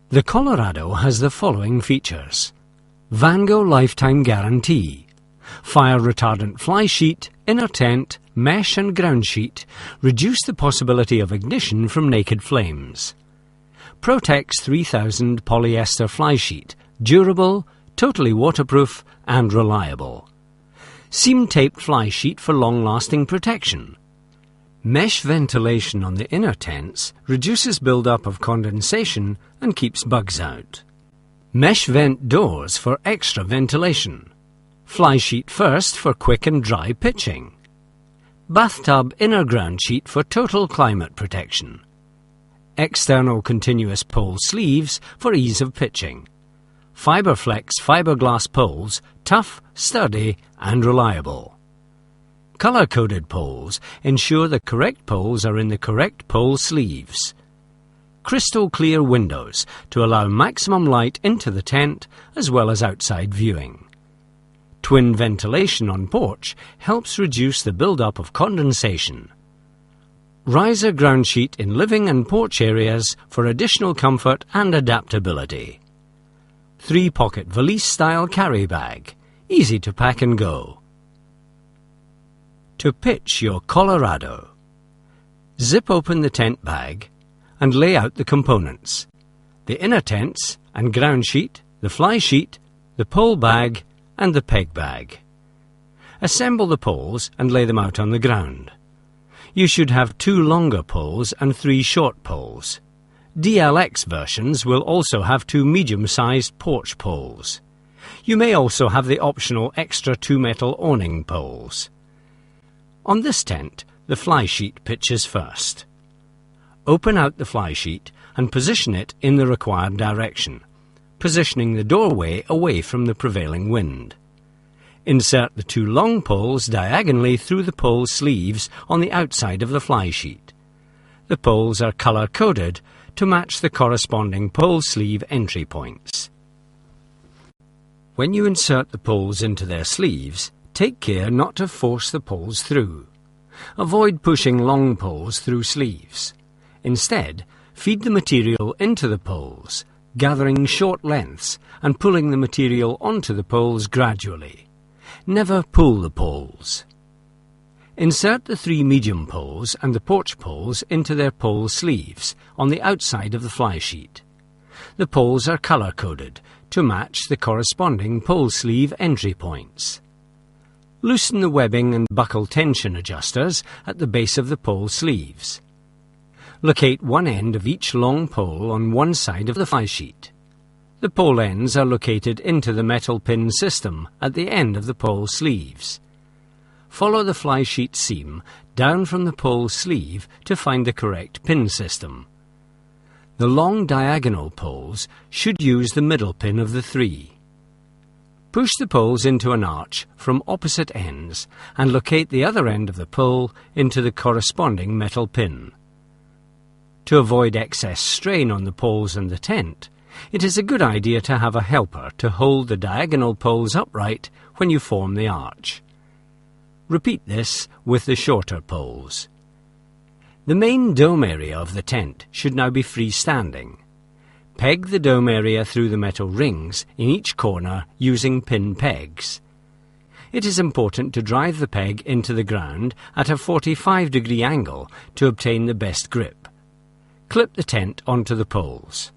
The Colorado has the following features: VANGO lifetime guarantee, fire retardant fly sheet, inner tent, mesh and ground sheet reduce the possibility of ignition from naked flames. Protex 3000 polyester fly sheet, durable, totally waterproof and reliable. Seam-taped fly sheet for long-lasting protection. Mesh ventilation on the inner tents reduces build-up of condensation and keeps bugs out. Mesh vent doors for extra ventilation. Fly sheet first for quick and dry pitching. Bathtub inner ground sheet for total climate protection. External continuous pole sleeves for ease of pitching. Fiberflex fiberglass poles, tough, sturdy and reliable. Color-coded poles ensure the correct poles are in the correct pole sleeves. Crystal clear windows to allow maximum light into the tent as well as outside viewing. Twin ventilation on porch helps reduce the build-up of condensation. Riser ground sheet in living and porch areas for additional comfort and adaptability. 3-pocket valise-style carry bag, easy to pack and go. To pitch your Colorado. Zip open the tent bag and lay out the components: the inner tents and ground sheet, the fly sheet, the pole bag and the peg bag. Assemble the poles and lay them out on the ground. You should have 2 longer poles and 3 short poles. DLX versions will also have 2 medium-sized porch poles. You may also have the optional extra 2 metal awning poles. On this tent, the fly sheet pitches first. Open out the fly sheet and position it in the required direction, positioning the doorway away from the prevailing wind. Insert the 2 long poles diagonally through the pole sleeves on the outside of the fly sheet. The poles are color-coded to match the corresponding pole sleeve entry points. When you insert the poles into their sleeves, take care not to force the poles through. Avoid pushing long poles through sleeves. Instead, feed the material into the poles, gathering short lengths and pulling the material onto the poles gradually. Never pull the poles. Insert the 3 medium poles and the porch poles into their pole sleeves on the outside of the fly sheet. The poles are color-coded to match the corresponding pole sleeve entry points. Loosen the webbing and buckle tension adjusters at the base of the pole sleeves. Locate one end of each long pole on one side of the fly sheet. The pole ends are located into the metal pin system at the end of the pole sleeves. Follow the fly sheet seam down from the pole sleeve to find the correct pin system. The long diagonal poles should use the middle pin of the 3. Push the poles into an arch from opposite ends and locate the other end of the pole into the corresponding metal pin. To avoid excess strain on the poles and the tent, it is a good idea to have a helper to hold the diagonal poles upright when you form the arch. Repeat this with the shorter poles. The main dome area of the tent should now be freestanding. Peg the dome area through the metal rings in each corner using pin pegs. It is important to drive the peg into the ground at a 45-degree angle to obtain the best grip. Clip the tent onto the poles.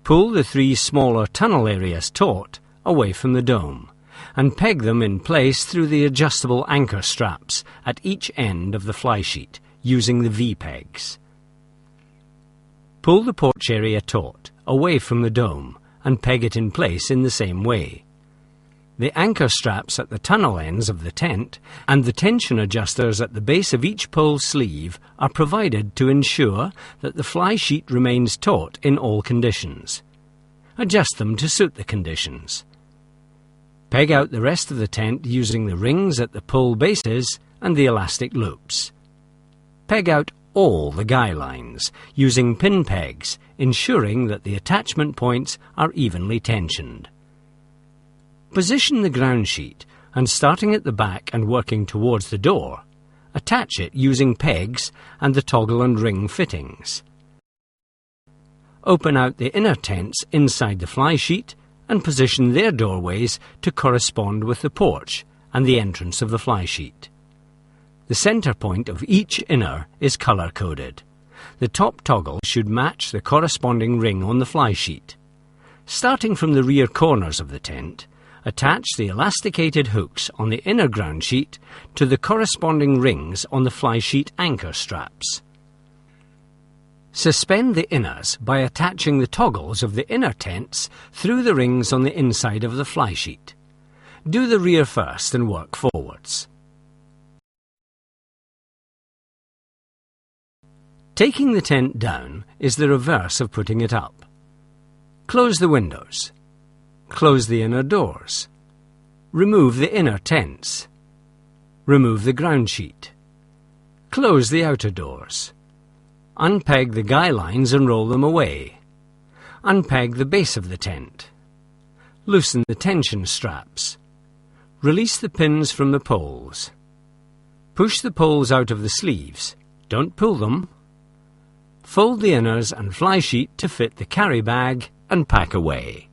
Pull the 3 smaller tunnel areas taut away from the dome and peg them in place through the adjustable anchor straps at each end of the fly sheet using the V-pegs. Pull the porch area taut away from the dome and peg it in place in the same way. The anchor straps at the tunnel ends of the tent and the tension adjusters at the base of each pole sleeve are provided to ensure that the fly sheet remains taut in all conditions. Adjust them to suit the conditions. Peg out the rest of the tent using the rings at the pole bases and the elastic loops. Peg out all the guy lines using pin pegs, ensuring that the attachment points are evenly tensioned. Position the ground sheet and, starting at the back and working towards the door, attach it using pegs and the toggle and ring fittings. open out the inner tents inside the fly sheet and position their doorways to correspond with the porch and the entrance of the fly sheet. The centre point of each inner is colour-coded. The top toggle should match the corresponding ring on the fly sheet. Starting from the rear corners of the tent, attach the elasticated hooks on the inner ground sheet to the corresponding rings on the fly sheet anchor straps. Suspend the inners by attaching the toggles of the inner tents through the rings on the inside of the fly sheet. Do the rear first and work forwards. Taking the tent down is the reverse of putting it up. Close the windows. Close the inner doors. Remove the inner tents. Remove the ground sheet. Close the outer doors. Unpeg the guy lines and roll them away. Unpeg the base of the tent. Loosen the tension straps. Release the pins from the poles. Push the poles out of the sleeves. Don't pull them. Fold the inners and fly sheet to fit the carry bag and pack away.